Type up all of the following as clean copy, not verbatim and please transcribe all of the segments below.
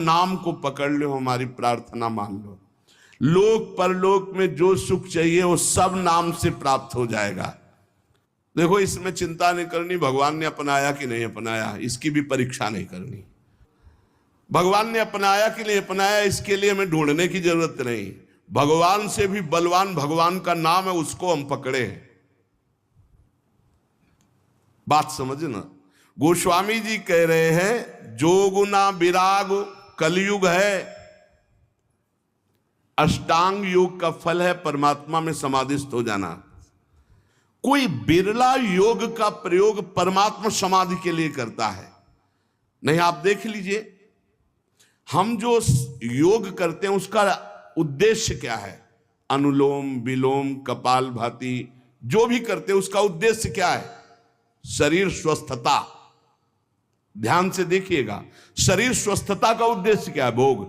नाम को पकड़ लो, हमारी प्रार्थना मान लो। लोक परलोक में जो सुख चाहिए वो सब नाम से प्राप्त हो जाएगा। देखो, इसमें चिंता नहीं करनी भगवान ने अपनाया कि नहीं अपनाया, इसकी भी परीक्षा नहीं करनी। भगवान ने अपनाया कि नहीं अपनाया इसके लिए हमें ढूंढने की जरूरत नहीं। भगवान से भी बलवान भगवान का नाम है, उसको हम पकड़े हैं। बात समझना। गोस्वामी जी कह रहे हैं जोगुना विराग कलयुग है, अष्टांग योग का फल है परमात्मा में समाधिस्थ हो जाना। कोई बिरला योग का प्रयोग परमात्मा समाधि के लिए करता है। नहीं, आप देख लीजिए, हम जो योग करते हैं उसका उद्देश्य क्या है? अनुलोम विलोम कपालभाति जो भी करते हैं उसका उद्देश्य क्या है? शरीर स्वस्थता। ध्यान से देखिएगा, शरीर स्वस्थता का उद्देश्य क्या है? भोग,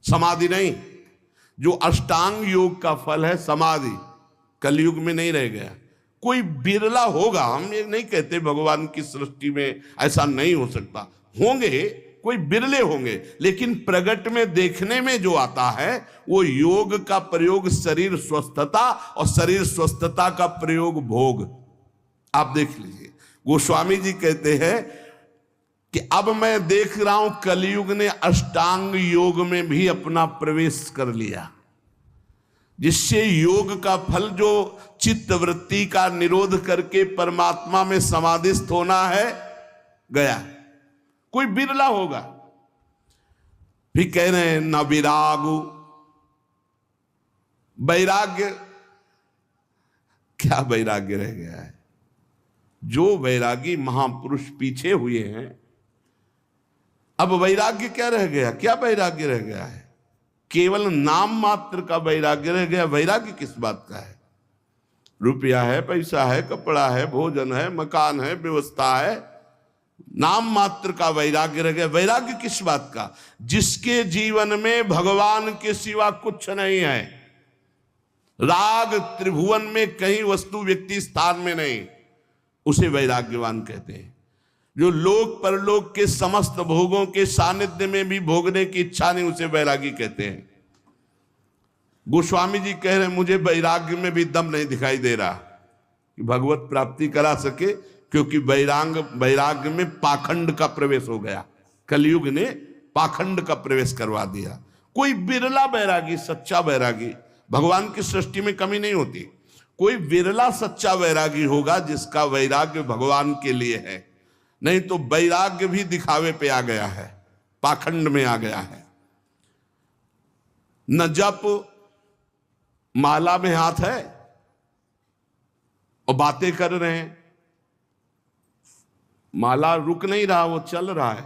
समाधि नहीं। जो अष्टांग योग का फल है समाधि, कलयुग में नहीं रह गया। कोई बिरला होगा, हम ये नहीं कहते भगवान की सृष्टि में ऐसा नहीं हो सकता, होंगे, कोई बिरले होंगे, लेकिन प्रगट में देखने में जो आता है वो योग का प्रयोग शरीर स्वस्थता और शरीर स्वस्थता का प्रयोग भोग। आप देख लीजिए, गोस्वामी जी कहते हैं कि अब मैं देख रहा हूं कलयुग ने अष्टांग योग में भी अपना प्रवेश कर लिया, जिससे योग का फल जो चित्त वृत्ति का निरोध करके परमात्मा में समाधिस्थ होना है गया। कोई बिरला होगा। भी कह रहे हैं न विरागु, वैराग्य, क्या वैराग्य रह गया है? जो वैरागी महापुरुष पीछे हुए हैं, अब वैराग्य क्या रह गया? क्या वैराग्य रह गया है? केवल नाम मात्र का वैराग्य रह गया। वैराग्य किस बात का है? रुपया है, पैसा है, कपड़ा है, भोजन है, मकान है, व्यवस्था है, नाम मात्र का वैराग्य रह गया। वैराग्य किस बात का? जिसके जीवन में भगवान के सिवा कुछ नहीं है, राग त्रिभुवन में कहीं वस्तु व्यक्ति स्थान में नहीं, उसे वैराग्यवान कहते हैं। जो लोक परलोक के समस्त भोगों के सानिध्य में भी भोगने की इच्छा नहीं, उसे वैरागी कहते हैं। गोस्वामी जी कह रहे हैं मुझे वैराग्य में भी दम नहीं दिखाई दे रहा कि भगवत प्राप्ति करा सके, क्योंकि वैराग्य में पाखंड का प्रवेश हो गया। कलयुग ने पाखंड का प्रवेश करवा दिया। कोई बिरला वैरागी, सच्चा वैरागी, भगवान की सृष्टि में कमी नहीं होती, कोई बिरला सच्चा वैरागी होगा जिसका वैराग्य भगवान के लिए है। नहीं तो वैराग्य भी दिखावे पे आ गया है, पाखंड में आ गया है। न जप, माला में हाथ है और बातें कर रहे हैं, माला रुक नहीं रहा, वो चल रहा है,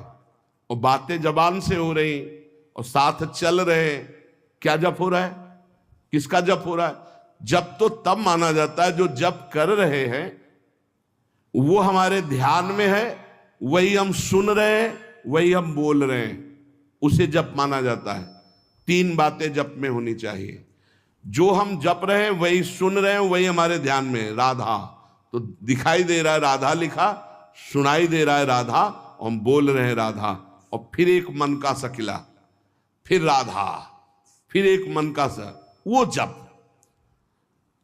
और बातें जबान से हो रही और साथ चल रहे हैं। क्या जप हो रहा है? किसका जप हो रहा है? जप तो तब माना जाता है जो जप कर रहे हैं वो हमारे ध्यान में है, वही हम सुन रहे हैं, वही हम बोल रहे हैं, उसे जप माना जाता है। 3 बातें जप में होनी चाहिए। जो हम जप रहे हैं, वही सुन रहे हैं, वही हमारे ध्यान में है। राधा तो दिखाई दे रहा है, राधा लिखा, सुनाई दे रहा है राधा, और हम बोल रहे हैं राधा, और फिर एक मन का सकिला, फिर राधा, फिर एक मन का सा, वो जप।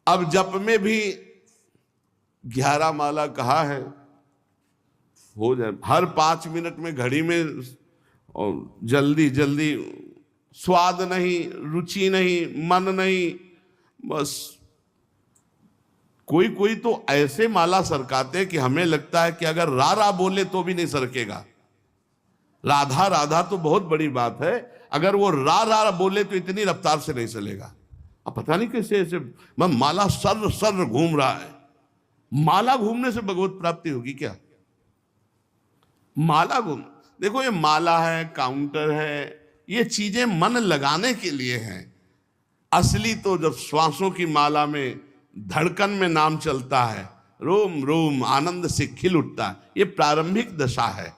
अब जप में भी 11 माला कहा है, हो जाए हर 5 मिनट में घड़ी में, और जल्दी जल्दी, स्वाद नहीं, रुचि नहीं, मन नहीं, बस कोई कोई तो ऐसे माला सरकाते कि हमें लगता है कि अगर रा बोले तो भी नहीं सरकेगा। राधा राधा तो बहुत बड़ी बात है, अगर वो रा बोले तो इतनी रफ्तार से नहीं चलेगा। अब पता नहीं कैसे ऐसे माला सर सर घूम रहा है। माला घूमने से भगवत प्राप्ति होगी क्या? माला घूम, देखो ये माला है, काउंटर है, ये चीजें मन लगाने के लिए हैं। असली तो जब श्वासों की माला में धड़कन में नाम चलता है, रोम रोम आनंद से खिल उठता है, ये प्रारंभिक दशा है।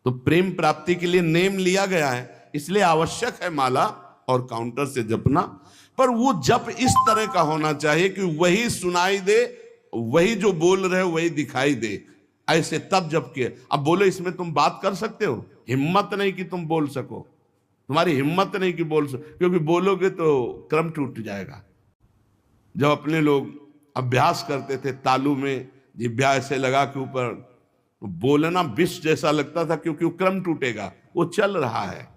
तो प्रेम प्राप्ति के लिए नेम लिया गया है, इसलिए आवश्यक है माला और काउंटर से जपना। पर वो जप इस तरह का होना चाहिए कि वही सुनाई दे, वही जो बोल रहे हो वही दिखाई दे, ऐसे तब जप किए। अब बोलो इसमें तुम बात कर सकते हो? हिम्मत नहीं कि तुम बोल सको, तुम्हारी हिम्मत नहीं कि बोल सको, क्योंकि बोलोगे तो क्रम टूट जाएगा। जब अपने लोग अभ्यास करते थे तालू में जिभ्या ऐसे लगा के ऊपर, बोलना विष जैसा लगता था, क्योंकि वो क्रम टूटेगा, वो चल रहा है।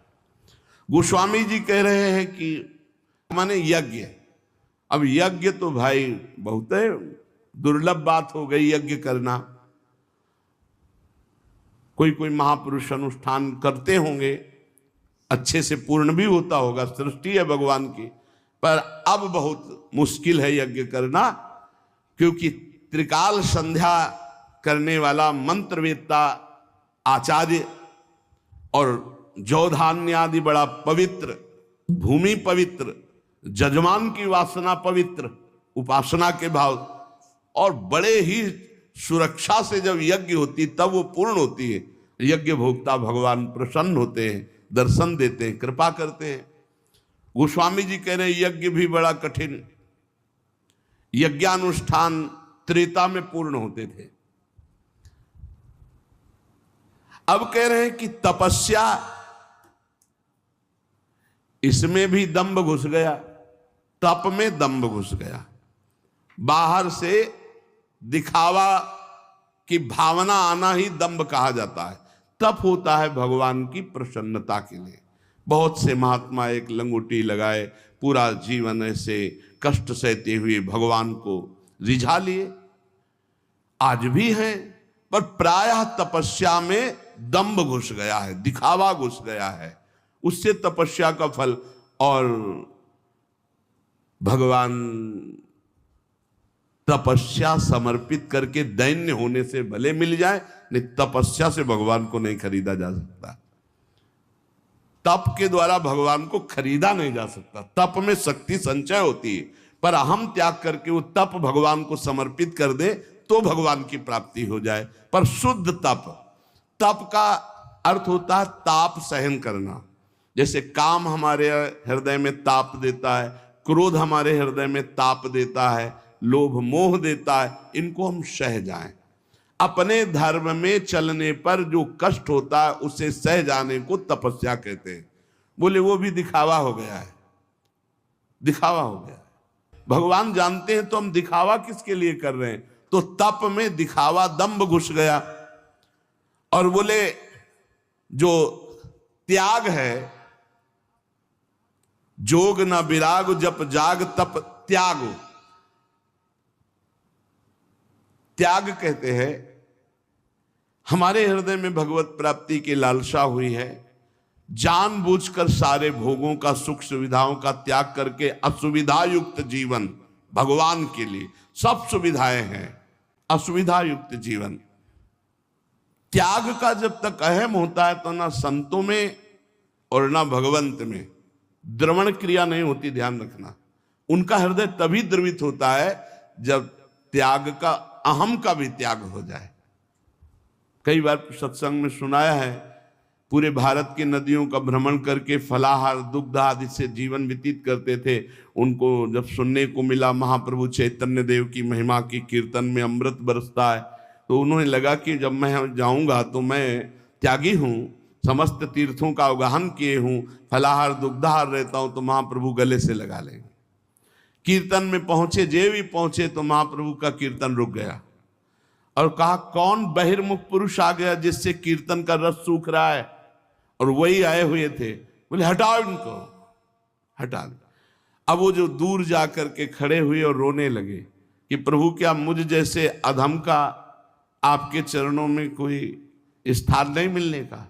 गोस्वामी जी कह रहे हैं कि माने यज्ञ, अब यज्ञ तो भाई बहुत है दुर्लभ बात हो गई यज्ञ करना। कोई कोई महापुरुष अनुष्ठान करते होंगे, अच्छे से पूर्ण भी होता होगा, सृष्टि है भगवान की, पर अब बहुत मुश्किल है यज्ञ करना, क्योंकि त्रिकाल संध्या करने वाला मंत्रवेत्ता आचार्य और जौधान्य आदि बड़ा पवित्र, भूमि पवित्र, जजमान की वासना पवित्र, उपासना के भाव, और बड़े ही सुरक्षा से जब यज्ञ होती तब वो पूर्ण होती है। यज्ञ भोक्ता भगवान प्रसन्न होते हैं, दर्शन देते हैं, कृपा करते हैं। गोस्वामी जी कह रहे हैं यज्ञ भी बड़ा कठिन, यज्ञानुष्ठान त्रेता में पूर्ण होते थे। अब कह रहे हैं कि तपस्या, इसमें भी दंभ घुस गया, तप में दंभ घुस गया। बाहर से दिखावा की भावना आना ही दंभ कहा जाता है। तप होता है भगवान की प्रसन्नता के लिए। बहुत से महात्मा एक लंगोटी लगाए पूरा जीवन ऐसे कष्ट सहते हुए भगवान को रिझा लिए, आज भी हैं, पर प्रायः तपस्या में दंभ घुस गया है, दिखावा घुस गया है, उससे तपस्या का फल। और भगवान तपस्या समर्पित करके दैन्य होने से भले मिल जाए, नहीं तपस्या से भगवान को नहीं खरीदा जा सकता। तप के द्वारा भगवान को खरीदा नहीं जा सकता। तप में शक्ति संचय होती है, पर अहम त्याग करके वो तप भगवान को समर्पित कर दे तो भगवान की प्राप्ति हो जाए। पर शुद्ध तप, तप का अर्थ होता है ताप सहन करना। जैसे काम हमारे हृदय में ताप देता है, क्रोध हमारे हृदय में ताप देता है, लोभ मोह देता है, इनको हम सह जाएं। अपने धर्म में चलने पर जो कष्ट होता है उसे सह जाने को तपस्या कहते हैं। बोले वो भी दिखावा हो गया है, दिखावा हो गया है। भगवान जानते हैं तो हम दिखावा किसके लिए कर रहे हैं। तो तप में दिखावा दंभ घुस गया। और बोले जो त्याग है, जोग न विराग जप जाग तप त्याग, त्याग कहते हैं हमारे हृदय में भगवत प्राप्ति की लालसा हुई है, जानबूझकर सारे भोगों का, सुख सुविधाओं का त्याग करके असुविधा युक्त जीवन, भगवान के लिए सब सुविधाएं हैं, असुविधा युक्त जीवन। त्याग का जब तक अहम होता है तो ना संतों में और ना भगवंत में द्रवण क्रिया नहीं होती, ध्यान रखना। उनका हृदय तभी द्रवित होता है जब त्याग का, अहम का भी त्याग हो जाए। कई बार सत्संग में सुनाया है, पूरे भारत की नदियों का भ्रमण करके फलाहार दुग्ध आदि से जीवन व्यतीत करते थे। उनको जब सुनने को मिला महाप्रभु चैतन्य देव की महिमा की कीर्तन में अमृत बरसता है, तो उन्हें लगा कि जब मैं जाऊंगा तो मैं त्यागी हूँ, समस्त तीर्थों का अवगाहन किए हूँ, फलाहार दुग्धाहार रहता हूँ, तो महाप्रभु गले से लगा लेंगे। कीर्तन में पहुंचे, जे भी पहुंचे तो महाप्रभु का कीर्तन रुक गया और कहा कौन बहिर्मुख पुरुष आ गया जिससे कीर्तन का रस सूख रहा है। और वही आए हुए थे, बोले हटाओ इनको, हटा दो। अब वो जो दूर जा करके खड़े हुए और रोने लगे कि प्रभु क्या मुझ जैसे अधम का आपके चरणों में कोई स्थान नहीं मिलने का।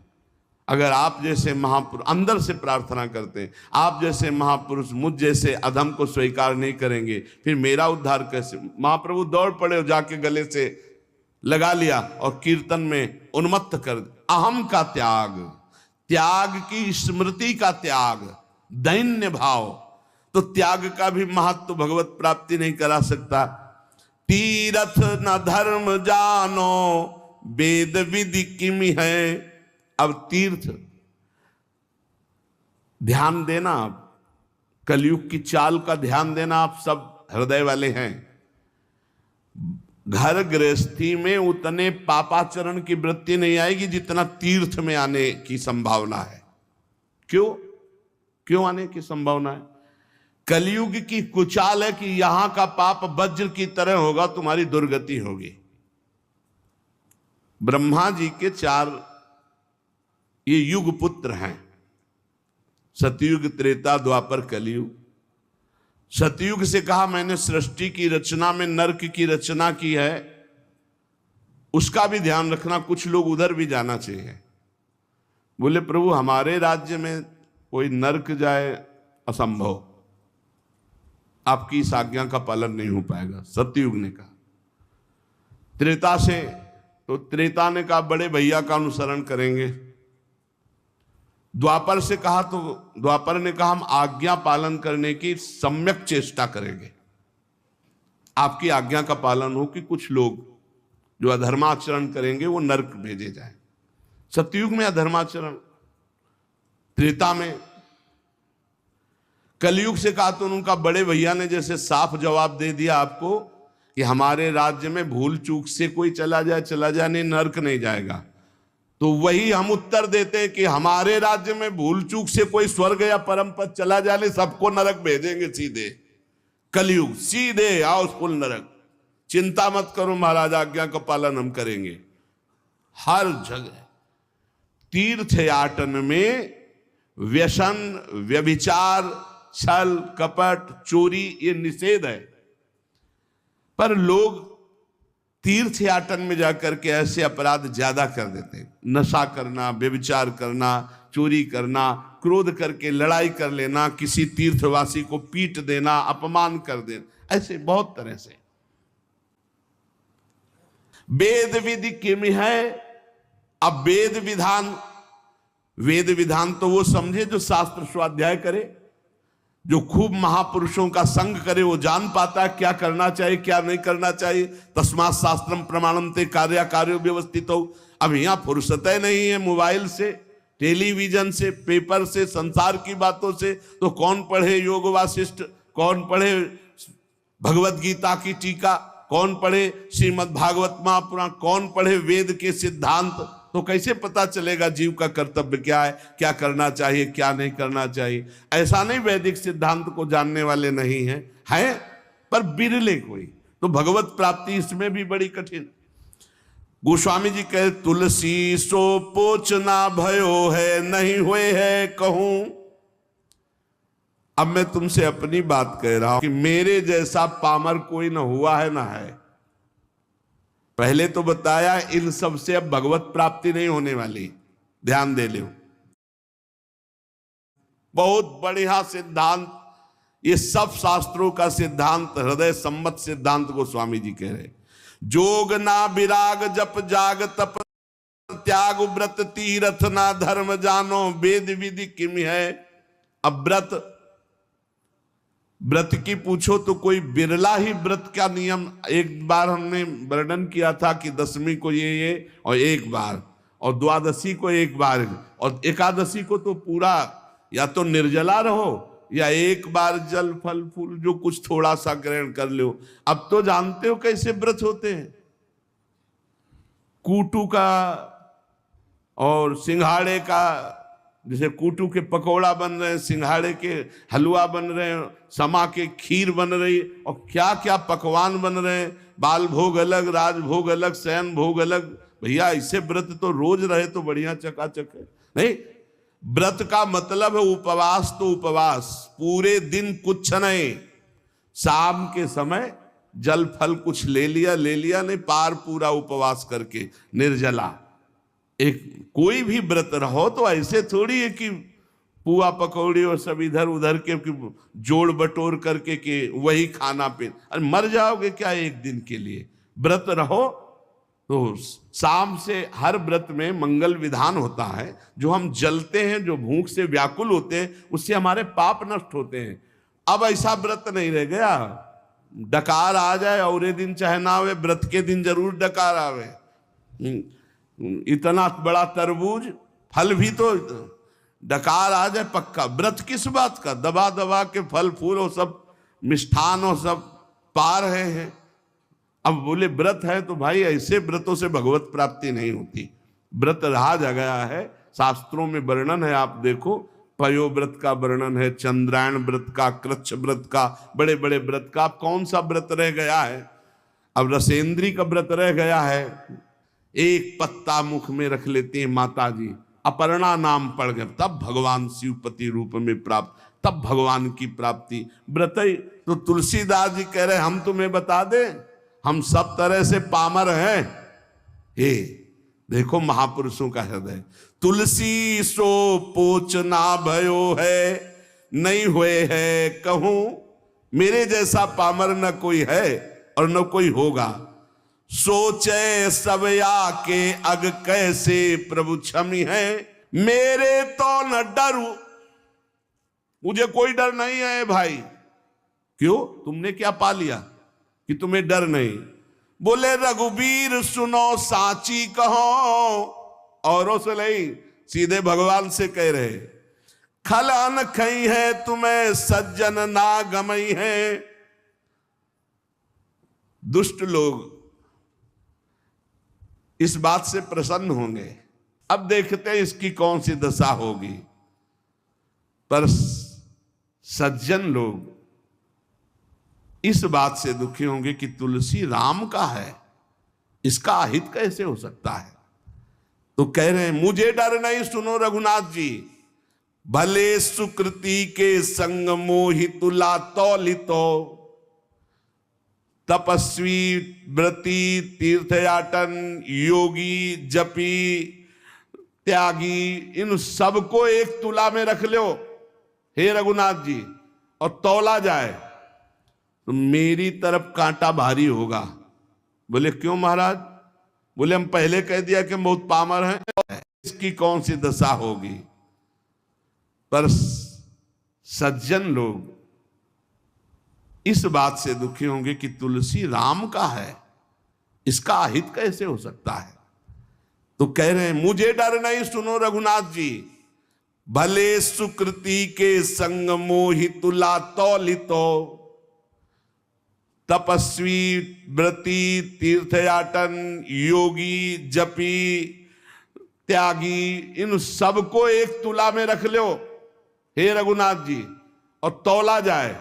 अगर आप जैसे महापुरुष अंदर से प्रार्थना करते हैं, आप जैसे महापुरुष मुझ जैसे अधम को स्वीकार नहीं करेंगे, फिर मेरा उद्धार कैसे। महाप्रभु दौड़ पड़े और जाके गले से लगा लिया और कीर्तन में उन्मत्त कर। अहम का त्याग, त्याग की स्मृति का त्याग, दैन्य भाव। तो त्याग का भी महत्व भगवत प्राप्ति नहीं करा सकता। तीरथ न धर्म जानो वेद विधि किमि है। अब तीर्थ, ध्यान देना, आप कलयुग की चाल का ध्यान देना, आप सब हृदय वाले हैं। घर गृहस्थी में उतने पापाचरण की वृत्ति नहीं आएगी जितना तीर्थ में आने की संभावना है। क्यों आने की संभावना है? कलयुग की कुचाल है कि यहां का पाप वज्र की तरह होगा, तुम्हारी दुर्गति होगी। ब्रह्मा जी के 4 ये युग पुत्र हैं, सतयुग, त्रेता, द्वापर, कलयुग। सतयुग से कहा मैंने सृष्टि की रचना में नरक की रचना की है, उसका भी ध्यान रखना, कुछ लोग उधर भी जाना चाहिए। बोले प्रभु हमारे राज्य में कोई नरक जाए असंभव, आपकी इस आज्ञा का पालन नहीं हो पाएगा। सतयुग ने कहा। त्रेता से तो त्रेता ने कहा बड़े भैया का अनुसरण करेंगे। द्वापर से कहा तो द्वापर ने कहा हम आज्ञा पालन करने की सम्यक चेष्टा करेंगे, आपकी आज्ञा का पालन हो कि कुछ लोग जो अधर्माचरण करेंगे वो नरक भेजे जाए। सतयुग में अधर्माचरण, त्रेता में। कलयुग से कहा तो उनका बड़े भैया ने जैसे साफ जवाब दे दिया आपको कि हमारे राज्य में भूल चूक से कोई चला जाए नहीं, नरक नहीं जाएगा। तो वही हम उत्तर देते कि हमारे राज्य में भूल चूक से कोई स्वर्ग या परम पद चला जाए, सबको नरक भेजेंगे सीधे। कलयुग सीधे आओ फुल नरक, चिंता मत करो महाराज, आज्ञा का पालन हम करेंगे। हर जगह तीर्थयाटन में व्यसन, व्यभिचार, छल, कपट, चोरी ये निषेध है, पर लोग तीर्थयाटन में जाकर के ऐसे अपराध ज्यादा कर देते हैं। नशा करना, व्यभिचार करना, चोरी करना, क्रोध करके लड़ाई कर लेना, किसी तीर्थवासी को पीट देना, अपमान कर देना, ऐसे बहुत तरह से। वेद विधि किम है? अब वेद विधान तो वो समझे जो शास्त्र स्वाध्याय करे, जो खूब महापुरुषों का संग करे, वो जान पाता है क्या करना चाहिए क्या नहीं करना चाहिए। तस्मात् शास्त्रम प्रमाणम ते कार्य व्यवस्थित हो। अब यहाँ फुर्सत नहीं है मोबाइल से, टेलीविजन से, पेपर से, संसार की बातों से, तो कौन पढ़े योग वासिष्ठ, कौन पढ़े भगवत गीता की टीका, कौन पढ़े श्रीमद् भागवत महापुराण, कौन पढ़े वेद के सिद्धांत। तो कैसे पता चलेगा जीव का कर्तव्य क्या है, क्या करना चाहिए क्या नहीं करना चाहिए। ऐसा नहीं वैदिक सिद्धांत को जानने वाले नहीं हैं, पर बिरले कोई। तो भगवत प्राप्ति इसमें भी बड़ी कठिन। गोस्वामी जी कहे तुलसी सो पोचना भयो है, नहीं हुए है कहूं। अब मैं तुमसे अपनी बात कह रहा हूं कि मेरे जैसा पामर कोई ना हुआ है ना है। पहले तो बताया इन सब से अब भगवत प्राप्ति नहीं होने वाली, ध्यान दे लो। बहुत बढ़िया सिद्धांत, ये सब शास्त्रों का सिद्धांत, हृदय सम्मत सिद्धांत को स्वामी जी कह रहे। जोग ना विराग जप जाग तप त्याग व्रत तीरथ ना धर्म जानो, वेद विधि किम है। अब व्रत की पूछो तो कोई बिरला ही व्रत का नियम। एक बार हमने वर्णन किया था कि दशमी को ये और एक बार, और द्वादशी को एक बार, और एकादशी को तो पूरा या तो निर्जला रहो या एक बार जल फल फूल जो कुछ थोड़ा सा ग्रहण कर लो। अब तो जानते हो कैसे व्रत होते हैं, कूटू का और सिंघाड़े का, जैसे कूटू के पकौड़ा बन रहे हैं, सिंघाड़े के हलवा बन रहे हैं, समा के खीर बन रही, और क्या क्या पकवान बन रहे हैं। बाल भोग अलग, राजभोग अलग, शयन भोग अलग। भैया ऐसे व्रत तो रोज रहे तो बढ़िया चकाचक है। नहीं, व्रत का मतलब है उपवास, तो उपवास पूरे दिन कुछ नहीं, शाम के समय जल फल कुछ ले लिया नहीं, पार पूरा उपवास करके निर्जला। एक कोई भी व्रत रहो तो ऐसे थोड़ी है कि पुआ पकौड़ी और सब इधर उधर के जोड़ बटोर करके के वही खाना पे, अरे मर जाओगे क्या एक दिन के लिए। व्रत रहो तो शाम से हर व्रत में मंगल विधान होता है। जो हम जलते हैं, जो भूख से व्याकुल होते हैं, उससे हमारे पाप नष्ट होते हैं। अब ऐसा व्रत नहीं रह गया, डकार आ जाए और दिन चाहे ना आवे, व्रत के दिन जरूर डकार आवे। इतना बड़ा तरबूज फल भी तो डकार आ जाए पक्का। व्रत किस बात का, दबा दबा के फल फूल और सब मिष्ठान और सब पा रहे हैं। अब बोले व्रत है तो भाई ऐसे व्रतों से भगवत प्राप्ति नहीं होती। व्रत रहा गया है, शास्त्रों में वर्णन है, आप देखो पयो व्रत का वर्णन है, चंद्रायण व्रत का, कृच्छ व्रत का, बड़े बड़े व्रत का। अब कौन सा व्रत रह गया है? अब रसेंद्री का व्रत रह गया है। एक पत्ता मुख में रख लेते हैं माता जी, अपर्णा नाम पढ़ कर तब भगवान शिवपति रूप में प्राप्त, तब भगवान की प्राप्ति। व्रत तो तुलसीदास जी कह रहे हम तुम्हें बता दें, हम सब तरह से पामर हैं। हे देखो महापुरुषों का हृदय, तुलसी सो पोच ना भयो है, नहीं हुए है कहूं, मेरे जैसा पामर न कोई है और न कोई होगा। सोचे सबया के अग कैसे प्रभु क्षमी है, मेरे तो न डरू, मुझे कोई डर नहीं है भाई। क्यों? तुमने क्या पा लिया कि तुम्हें डर नहीं? बोले रघुबीर सुनो साची कहो, औरों से नहीं, सीधे भगवान से कह रहे, खल अन खई है तुम्हें सज्जन ना गमई है। दुष्ट लोग इस बात से प्रसन्न होंगे, अब देखते हैं इसकी कौन सी दशा होगी। पर सज्जन लोग इस बात से दुखी होंगे कि तुलसी राम का है, इसका अहित कैसे हो सकता है। तो कह रहे हैं मुझे डर नहीं, सुनो रघुनाथ जी, भले सुकृति के संग मोहि तुला तौलितो, तपस्वी व्रती तीर्थयाटन योगी जपी त्यागी, इन सबको एक तुला में रख लो हे रघुनाथ जी, और तौला जाए तो मेरी तरफ कांटा भारी होगा। बोले क्यों महाराज? बोले हम पहले कह दिया कि बहुत पामर हैं, इसकी कौन सी दशा होगी। पर सज्जन लोग इस बात से दुखी होंगे कि तुलसी राम का है, इसका अहित कैसे हो सकता है। तो कह रहे हैं मुझे डर नहीं, सुनो रघुनाथ जी, भले सुकृति के संग मोहि तुला तौलितो, तपस्वी व्रती तीर्थयाटन योगी जपी त्यागी, इन सबको एक तुला में रख लो हे रघुनाथ जी, और तौला जाए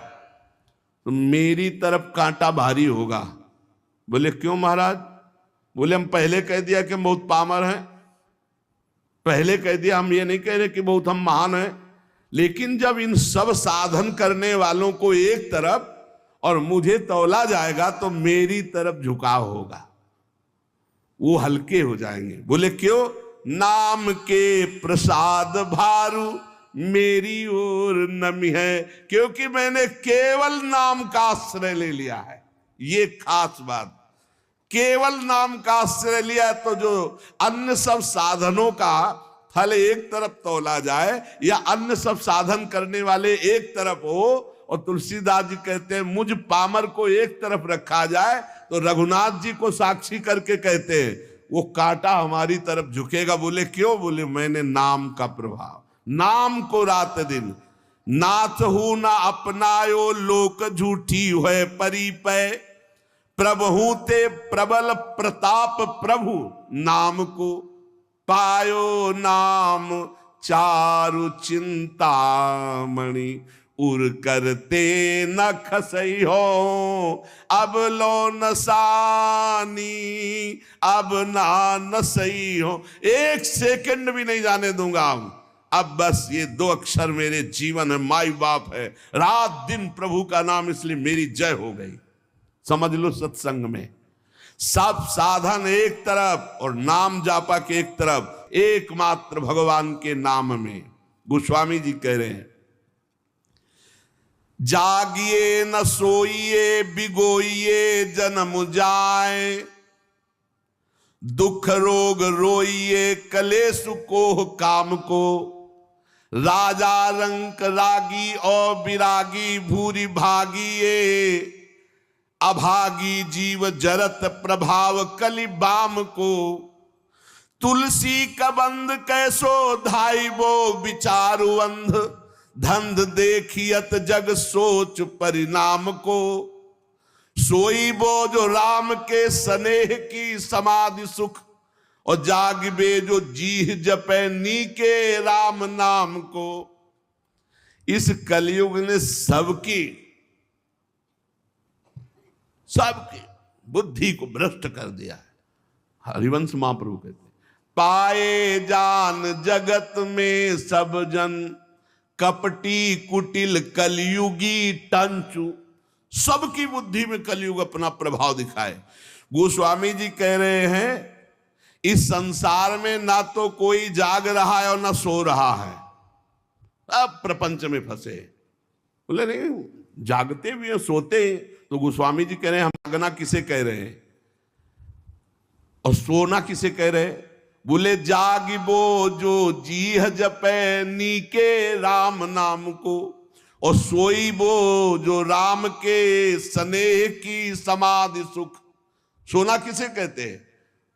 तो मेरी तरफ कांटा भारी होगा। बोले क्यों महाराज? बोले हम पहले कह दिया कि बहुत पामर हैं, पहले कह दिया, हम ये नहीं कह रहे कि बहुत हम महान हैं, लेकिन जब इन सब साधन करने वालों को एक तरफ और मुझे तौला जाएगा तो मेरी तरफ झुकाव होगा, वो हल्के हो जाएंगे। बोले क्यों? नाम के प्रसाद भारू मेरी ओर नमी है, क्योंकि मैंने केवल नाम का आश्रय ले लिया है। ये खास बात, केवल नाम का आश्रय लिया, तो जो अन्य सब साधनों का फल एक तरफ तौला जाए या अन्य सब साधन करने वाले एक तरफ हो, और तुलसीदास जी कहते हैं मुझ पामर को एक तरफ रखा जाए, तो रघुनाथ जी को साक्षी करके कहते हैं वो कांटा हमारी तरफ झुकेगा। बोले क्यों? बोले मैंने नाम का प्रभाव, नाम को रात दिन नाथ हूं ना अपनायो, लोक झूठी है परिपय, प्रभु ते प्रबल प्रताप प्रभु, नाम को पायो नाम चारु चिंतामणि, उर करते न खसई हो, अब लो नसानी अब ना नसई हो, एक सेकंड भी नहीं जाने दूंगा। अब बस ये दो अक्षर मेरे जीवन है, माई बाप है, रात दिन प्रभु का नाम, इसलिए मेरी जय हो गई। समझ लो सत्संग में सब साधन एक तरफ और नाम जापा के एक तरफ, एकमात्र भगवान के नाम में। गोस्वामी जी कह रहे हैं जागिए न सोइए बिगोइए जन्म जाए, दुख रोग रोइए कलेश को काम को, राजा रंक रागी और विरागी भूरी भागिए, अभागी जीव जरत प्रभाव कलि बाम को, तुलसी का बंद कैसो धाई वो विचारु अंध, धंध देखियत जग सोच परिणाम को, सोई बो जो राम के स्नेह की समाधि सुख, और जागिबे जो जीह जपे नी के राम नाम को। इस कलयुग ने सबकी बुद्धि को भ्रष्ट कर दिया है। हरिवंश महाप्रभु कहते हैं, पाए जान जगत में सब जन, कपटी कुटिल कलयुगी टंचु। सबकी बुद्धि में कलयुग अपना प्रभाव दिखाए। गोस्वामी जी कह रहे हैं, इस संसार में ना तो कोई जाग रहा है और ना सो रहा है, अब प्रपंच में फंसे। बोले नहीं, जागते भी हैं सोते हैं। तो गोस्वामी जी कह रहे हैं, हम जागना किसे कह रहे हैं और सोना किसे कह रहे हैं? बोले जागिबो जो जीह जपे नी के राम नाम को, और सोई बो जो राम के स्नेह की समाधि सुख। सोना किसे कहते हैं?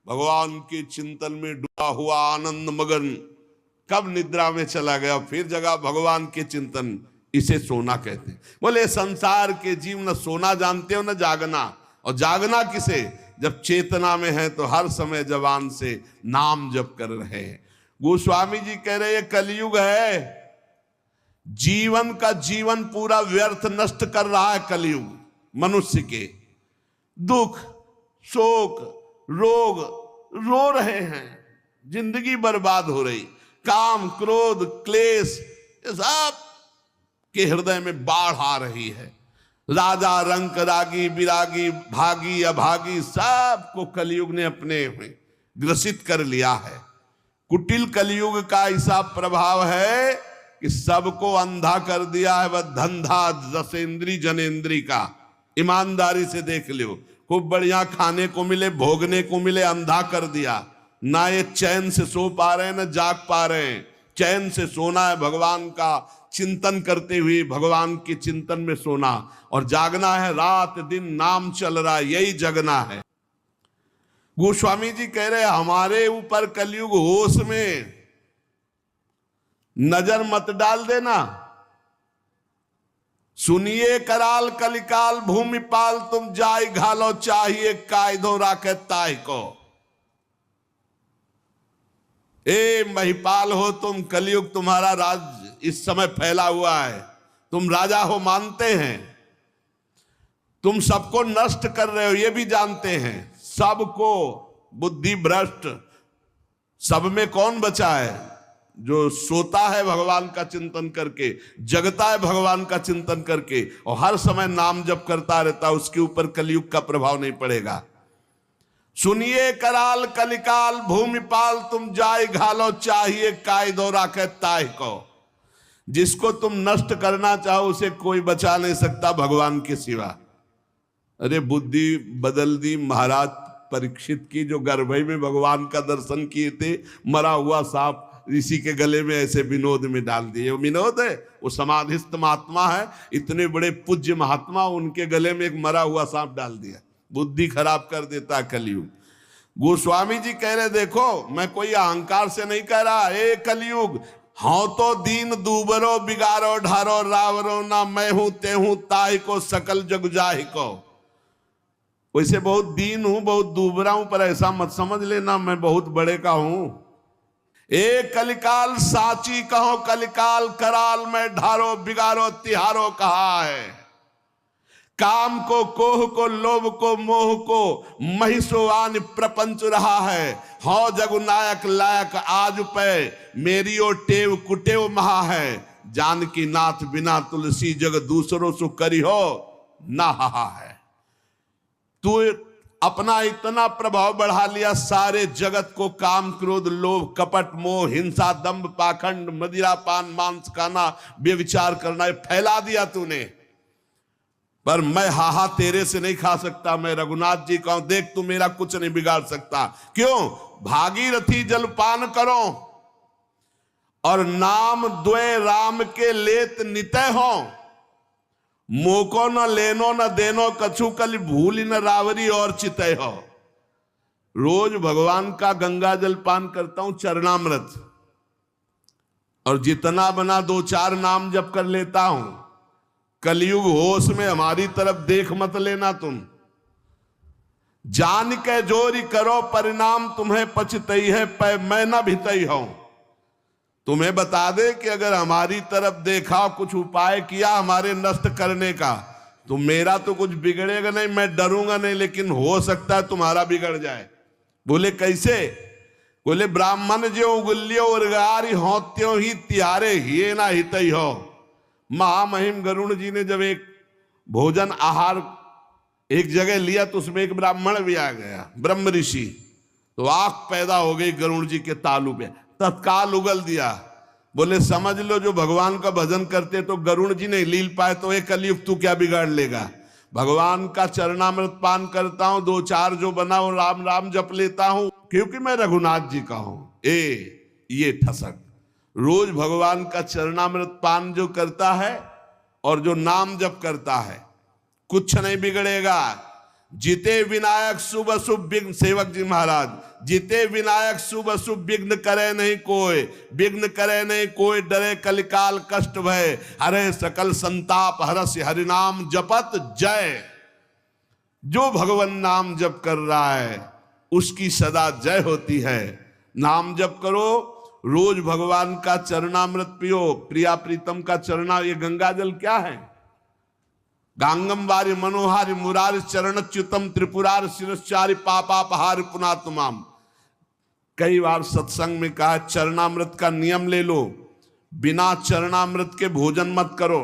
भगवान के चिंतन में डूबा हुआ आनंद मगन कब निद्रा में चला गया फिर जगा भगवान के चिंतन, इसे सोना कहते हैं। बोले संसार के जीव न सोना जानते हो न जागना। और जागना किसे? जब चेतना में है तो हर समय जबान से नाम जप कर रहे हैं। गोस्वामी जी कह रहे, ये कलयुग है, जीवन का जीवन पूरा व्यर्थ नष्ट कर रहा है कलयुग। मनुष्य के दुख शोक रोग रो रहे हैं, जिंदगी बर्बाद हो रही। काम क्रोध क्लेश ये सब के हृदय में बाढ़ आ रही है। राजा रंक रागी विरागी भागी अभागी सबको कलयुग ने अपने में ग्रसित कर लिया है। कुटिल कलयुग का ऐसा प्रभाव है कि सबको अंधा कर दिया है। वह धंधा दसेंद्री जनेंद्री का। ईमानदारी से देख लो, खूब बढ़िया खाने को मिले भोगने को मिले, अंधा कर दिया। ना ये चैन से सो पा रहे हैं ना जाग पा रहे हैं। चैन से सोना है भगवान का चिंतन करते हुए, भगवान के चिंतन में सोना, और जागना है रात दिन नाम चल रहा है, यही जगना है। गोस्वामी जी कह रहे हमारे ऊपर कलयुग होश में नजर मत डाल देना। सुनिए कराल कलिकाल भूमिपाल, तुम जाय घालो चाहिए कायदों राखे ताय को। ए महिपाल हो तुम, कलयुग तुम्हारा राज इस समय फैला हुआ है, तुम राजा हो मानते हैं, तुम सबको नष्ट कर रहे हो ये भी जानते हैं, सबको बुद्धि भ्रष्ट। सब में कौन बचा है? जो सोता है भगवान का चिंतन करके, जगता है भगवान का चिंतन करके और हर समय नाम जप करता रहता, उसके ऊपर कलयुग का प्रभाव नहीं पड़ेगा। सुनिए कराल कलिकाल भूमिपाल, तुम जाय घालो चाहिए कायदो राखे ताय को। जिसको तुम नष्ट करना चाहो उसे कोई बचा नहीं सकता भगवान के सिवा। अरे बुद्धि बदल दी महाराज परीक्षित की, जो गर्भई में भगवान का दर्शन किए थे, मरा हुआ सांप ऋषि के गले में ऐसे विनोद में डाल दिए। वो विनोद है, वो समाधिस्थ महात्मा है, इतने बड़े पूज्य महात्मा, उनके गले में एक मरा हुआ सांप डाल दिया। बुद्धि खराब कर देता कलयुग। गोस्वामी जी कह रहे देखो, मैं कोई अहंकार से नहीं कह रहा, ए कलयुग हाँ तो दीन दूबरो बिगारो ढारो रावरो, ना मैं हूं ते हूं ताहि को सकल जग जाहि को। वैसे बहुत दीन हूं, बहुत दूबरा हूं, पर ऐसा मत समझ लेना मैं बहुत बड़े का हूं। ए कलिकाल साची कहो कलिकाल कराल, मैं ढारो बिगारो तिहारो कहा है। काम को कोह को लोभ को मोह को महिषोआन प्रपंच रहा है। हौ जगु नायक लायक आज पे, मेरी ओ टेव कुटेव महा है। जानकी नाथ बिना तुलसी जग दूसरों सु करी हो ना हा है। तू अपना इतना प्रभाव बढ़ा लिया, सारे जगत को काम क्रोध लोभ कपट मोह हिंसा दंभ पाखंड मदिरा पान मांस खाना व्यभिचार करना फैला दिया तूने। पर मैं हाहा तेरे से नहीं खा सकता। मैं रघुनाथ जी कहूं देख तू मेरा कुछ नहीं बिगाड़ सकता। क्यों? भागीरथी जलपान करो और नाम द्वय राम के लेत नितय हो। मोको न लेनो न देनो कछु कल भूल न रावरी और चितय हो। रोज भगवान का गंगा जल पान करता हूं चरणामृत, और जितना बना 2-4 नाम जप कर लेता हूं। कलयुग होश में हमारी तरफ देख मत लेना तुम। जान के जोरी करो परिणाम तुम्हें पछतई है पै मैं न भितई हूं। तुम्हें बता दे कि अगर हमारी तरफ देखा कुछ उपाय किया हमारे नष्ट करने का, तो मेरा तो कुछ बिगड़ेगा नहीं, मैं डरूंगा नहीं, लेकिन हो सकता है तुम्हारा बिगड़ जाए। बोले कैसे? बोले ब्राह्मण जो उगल्यो उर्गारी हो त्यों ही तिहारे हिये ना हितई हो। महामहिम गरुड़ जी ने जब एक भोजन आहार एक जगह लिया तो उसमें एक ब्राह्मण भी आ गया, ब्रह्म ऋषि। तो आंख पैदा हो गई गरुड़ जी के तालु पे, तत्काल उगल दिया। बोले समझ लो जो भगवान का भजन करते तो गरुड़ जी नहीं लील पाए तो एक कलयुग तू क्या बिगाड़ लेगा। भगवान का चरणामृत पान करता हूं, दो चार जो बना वो राम राम जप लेता हूं, क्योंकि मैं रघुनाथ जी का हूं। ये ठसक रोज भगवान का चरणामृत पान जो करता है और जो नाम जप करता है कुछ नहीं बिगड़ेगा। जिते विनायक शुभ अशुभ विघ्न, सेवक जी महाराज, जिते विनायक शुभ अशुभ विघ्न करे नहीं कोई, विघ्न करे नहीं कोई, डरे कलिकाल कष्ट भय, हरे सकल संताप हरस हरिनाम जपत जय। जो भगवान नाम जप कर रहा है उसकी सदा जय होती है। नाम जप करो, रोज भगवान का चरणामृत पियो। प्रिया प्रीतम का चरणा, ये गंगा जल क्या है? गांगम वारि मनोहारि मुरारि चरणच्युतम त्रिपुरार शिरश्चारि पापापहारि पुनात्माम। कई बार सत्संग में कहा चरणामृत का नियम ले लो, बिना चरणामृत के भोजन मत करो।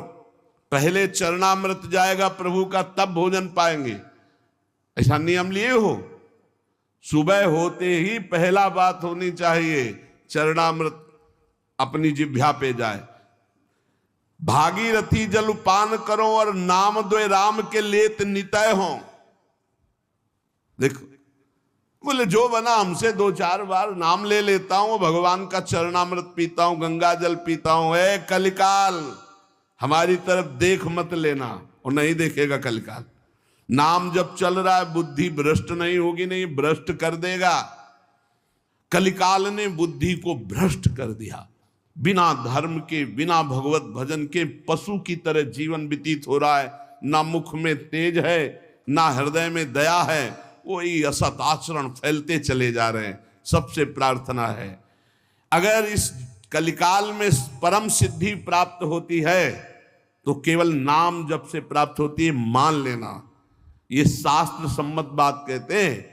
पहले चरणामृत जाएगा प्रभु का तब भोजन पाएंगे, ऐसा नियम लिए हो। सुबह होते ही पहला बात होनी चाहिए चरणामृत अपनी जिह्वा पे जाए। भागीरथी जल पान करो और नाम द्वे राम के लेत नितय हो। देखो बोले जो बना हमसे दो चार बार नाम ले लेता हूं, भगवान का चरणामृत पीता हूं, गंगा जल पीता हूं। ए कलिकाल हमारी तरफ देख मत लेना, और नहीं देखेगा कलिकाल। नाम जब चल रहा है बुद्धि भ्रष्ट नहीं होगी, नहीं भ्रष्ट कर देगा। कलिकाल ने बुद्धि को भ्रष्ट कर दिया। बिना धर्म के, बिना भगवत भजन के पशु की तरह जीवन व्यतीत हो रहा है। ना मुख में तेज है, ना हृदय में दया है, वही असत आचरण फैलते चले जा रहे हैं। सबसे प्रार्थना है अगर इस कलिकाल में कृपा सिद्धि प्राप्त होती है तो केवल नाम जप से प्राप्त होती है, मान लेना। ये शास्त्र सम्मत बात कहते हैं।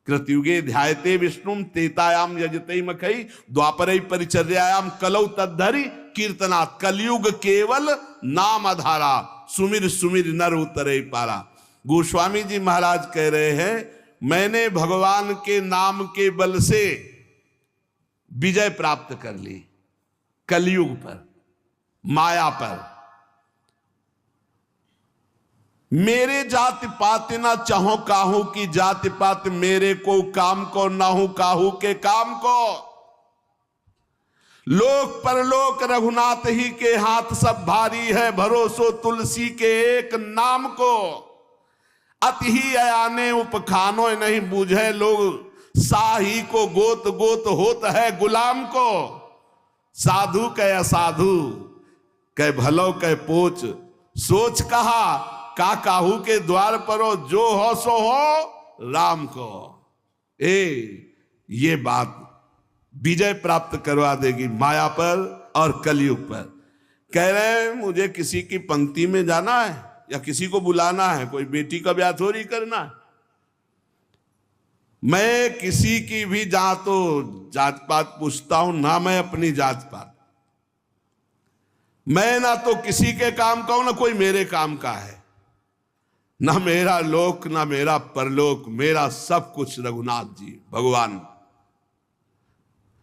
कृतयुगे ध्यायते विष्णुम तेतायाम यजते मखई द्वापरै परिचर्यायाम कलौ तद्धरि कीर्तनात्। कलयुग केवल नाम आधारा, सुमिर सुमिर नर उतरे पारा। गोस्वामी जी महाराज कह रहे हैं मैंने भगवान के नाम के बल से विजय प्राप्त कर ली कलयुग पर, माया पर। मेरे जाति पात ना चाहो काहू की जाति पात, मेरे को काम को ना हूं काहू के काम को। लोक परलोक रघुनाथ ही के हाथ सब भारी है, भरोसो तुलसी के एक नाम को। अति ही अयाने उपखानो नहीं बूझे लोग, साही को गोत गोत होत है गुलाम को। साधु कह असाधु कह भलो कह पोच, सोच कहा का काहू के द्वार परो, जो हो सो हो राम को। ये बात विजय प्राप्त करवा देगी माया पर और कलयुग पर। कह रहे हैं मुझे किसी की पंक्ति में जाना है या किसी को बुलाना है, कोई बेटी का ब्याह थोड़ी करना है। मैं किसी की भी जहां तो जात पात पूछता हूं ना, मैं अपनी जात पात, मैं ना तो किसी के काम का हूं ना कोई मेरे काम का है। ना मेरा लोक ना मेरा परलोक, मेरा सब कुछ रघुनाथ जी भगवान।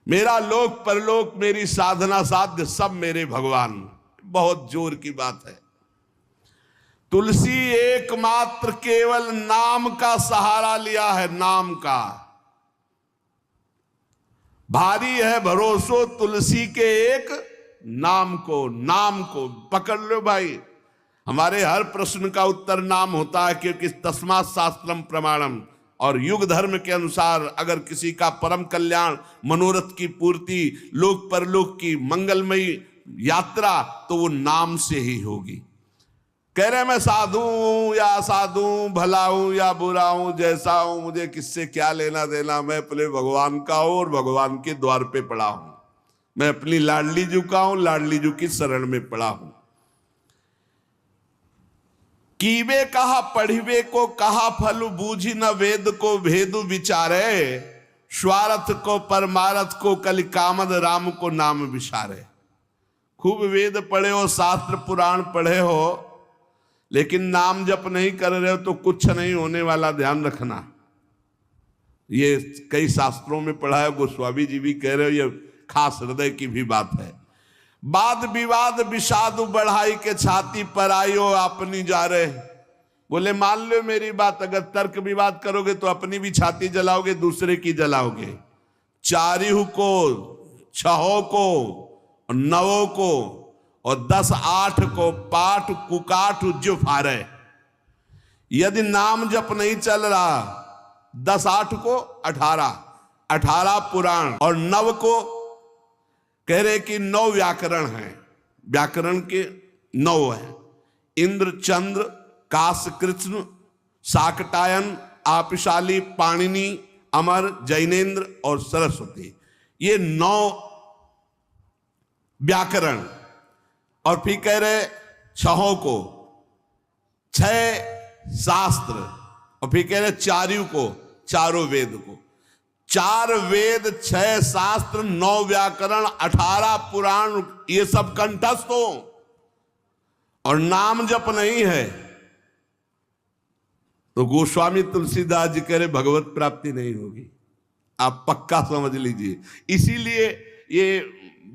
मेरा लोक परलोक मेरी साधना साध्य सब मेरे भगवान। बहुत जोर की बात है। तुलसी एकमात्र केवल नाम का सहारा लिया है, नाम का। भारी है भरोसो तुलसी के एक नाम को। नाम को पकड़ लो भाई। हमारे हर प्रश्न का उत्तर नाम होता है, क्योंकि तस्मात् शास्त्रम प्रमाणम। और युग धर्म के अनुसार अगर किसी का परम कल्याण, मनोरथ की पूर्ति, लोक परलोक की मंगलमयी यात्रा, तो वो नाम से ही होगी। कह रहे मैं साधु हूं या असाधु हूं, भला हूं या बुरा हूं, जैसा हूं, मुझे किससे क्या लेना देना, मैं अपने भगवान का हूं और भगवान के द्वार पे पड़ा हूं, मैं अपनी लाडली जू का हूं, लाडली जू की शरण में पड़ा हूं। कीवे कहा पढ़िवे को कहा फल, बूझी न वेद को भेदु विचारे, स्वार्थ को परमारथ को कलि कामद, राम को नाम विसारे। खूब वेद पढ़े हो, शास्त्र पुराण पढ़े हो, लेकिन नाम जप नहीं कर रहे हो तो कुछ नहीं होने वाला, ध्यान रखना। ये कई शास्त्रों में पढ़ा है, गोस्वामी जी भी कह रहे हो, ये खास हृदय की भी बात है। वाद विवाद विषाद बढ़ाई के छाती पर आयो अपनी जा रहे। बोले मान लो मेरी बात, अगर तर्क विवाद करोगे तो अपनी भी छाती जलाओगे, दूसरे की जलाओगे। चारिहु को, छहों को, नवों को और 10-8 को पाठ कुकाठ जो फारे। यदि नाम जप नहीं चल रहा, 10-8 को 18 पुराण और 9 को कह रहे कि 9 व्याकरण हैं, व्याकरण के 9 हैं। इंद्र, चंद्र, काश, कृष्ण, शाकटायन, आपिशाली, पाणिनि, अमर, जैनेन्द्र और सरस्वती, ये 9 व्याकरण। और फिर कह रहे 6 को 6 शास्त्र, और फिर कह रहे चारियों को, चारों वेद को। 4 वेद, 6 शास्त्र, 9 व्याकरण, 18 पुराण, ये सब कंठस्थ हो और नाम जप नहीं है तो गोस्वामी तुलसीदास जी कह रहे भगवत प्राप्ति नहीं होगी। आप पक्का समझ लीजिए। इसीलिए ये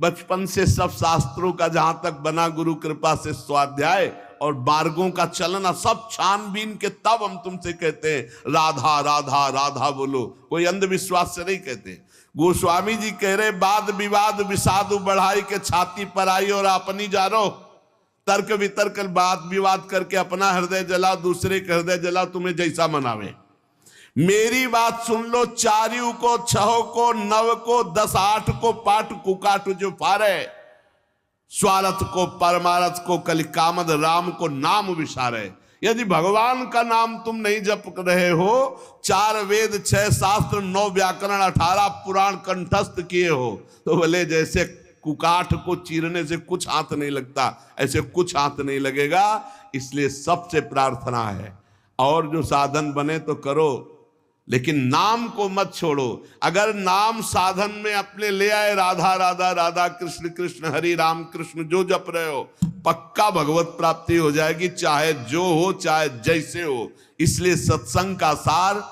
बचपन से सब शास्त्रों का जहां तक बना गुरु कृपा से स्वाध्याय और मार्गों का चलना सब छानबीन के, तब हम तुमसे कहते हैं राधा राधा राधा बोलो, कोई अंधविश्वास से नहीं कहते। गोस्वामी जी कह रहे वाद विवाद विषाद बढ़ाई के छाती पर आई और अपनी जा रो। तर्क वितर्क वाद विवाद करके अपना हृदय जलाओ, दूसरे का हृदय जलाओ, तुम्हें जैसा मनावे। मेरी बात सुन लो, चारियों को, 6 को, 9 को, 10-8 को पाठ कुकाठ जो फारे, स्वार्थ को परमारथ को कलि कामद, राम को नाम विसारे। यदि भगवान का नाम तुम नहीं जप रहे हो, 4 वेद, 6 शास्त्र, 9 व्याकरण, 18 पुराण कंठस्थ किए हो, तो बोले जैसे कुकाठ को चीरने से कुछ हाथ नहीं लगता, ऐसे कुछ हाथ नहीं लगेगा। इसलिए सबसे प्रार्थना है, और जो साधन बने तो करो, लेकिन नाम को मत छोड़ो। अगर नाम साधन में अपने ले आए, राधा राधा राधा, कृष्ण कृष्ण, हरि राम कृष्ण जो जप रहे हो, पक्का भगवत प्राप्ति हो जाएगी, चाहे जो हो, चाहे जैसे हो। इसलिए सत्संग का सार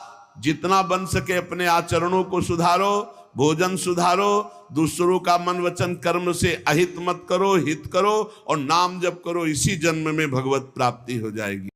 जितना बन सके अपने आचरणों को सुधारो, भोजन सुधारो, दूसरों का मन वचन कर्म से अहित मत करो, हित करो और नाम जप करो। इसी जन्म में भगवत प्राप्ति हो जाएगी।